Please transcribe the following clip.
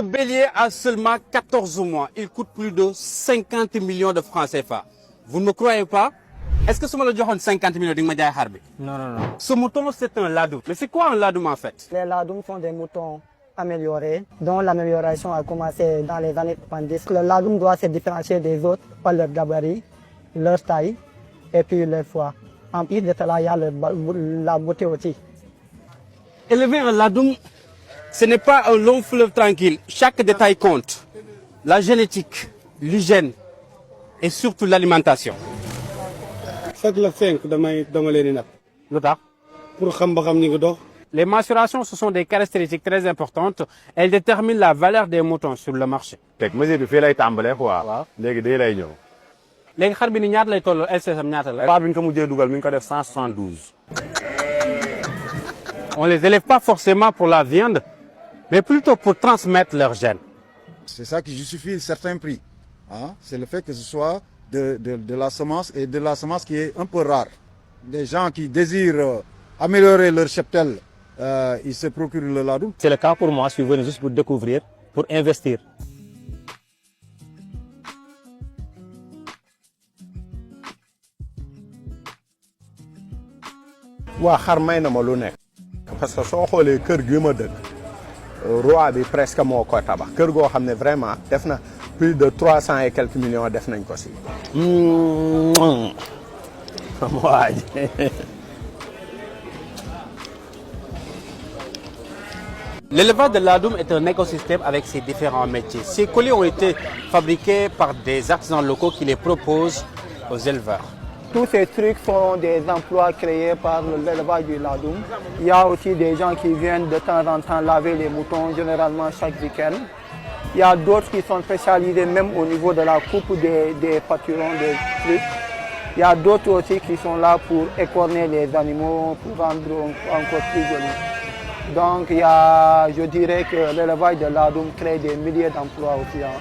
Le bélier a seulement 14 mois. Il coûte plus de 50 millions de francs CFA. Vous ne me croyez pas? Est-ce que ce mouton a 50 millions de francs? Non, non, non. Ce mouton, c'est un ladoum. Mais c'est quoi un ladoum en fait? Les ladoums sont des moutons améliorés, dont l'amélioration a commencé dans les années 90. Le ladoum doit se différencier des autres par leur gabarit, leur taille et puis leur foie. En plus de cela, il y a la beauté aussi. Élever un ladoum, ce n'est pas un long fleuve tranquille. Chaque détail compte. La génétique, l'hygiène et surtout l'alimentation. Les mensurations, ce sont des caractéristiques très importantes. Elles déterminent la valeur des moutons sur le marché. Les xar bi ni ñaata lay toll LCSM ñaata la. Pas bi ñu ko mujjee dugal mi ngi ko def 172. On les élève pas forcément pour la viande, mais plutôt pour transmettre leurs gènes. C'est ça qui justifie certains prix. Hein? C'est le fait que ce soit de la semence et de la semence qui est un peu rare. Des gens qui désirent améliorer leur cheptel, ils se procurent le ladoum. C'est le cas pour moi, je suis venu juste pour découvrir, pour investir. waa xar may na ma lu nekk parce que soo xoolee kër gi ma dëkk roi bi presque moo ko tabax kër goo xam ne vraiment def na plus de 300 et quelques millions def nañ ko si. waay. L'élevage de ladoum est un écosystème avec ses différents métiers. Ces colis ont été fabriqués par des artisans locaux qui les proposent aux éleveurs. Tous ces trucs sont des emplois créés par l'élevage du ladoum. Il y a aussi des gens qui viennent de temps en temps laver les moutons, généralement chaque week-end. Il y a d'autres qui sont spécialisés même au niveau de la coupe des pâturons, des trucs. Il y a d'autres aussi qui sont là pour écorner les animaux, pour rendre encore plus joli. Donc je dirais que l'élevage de ladoum crée des milliers d'emplois aussi. Hein.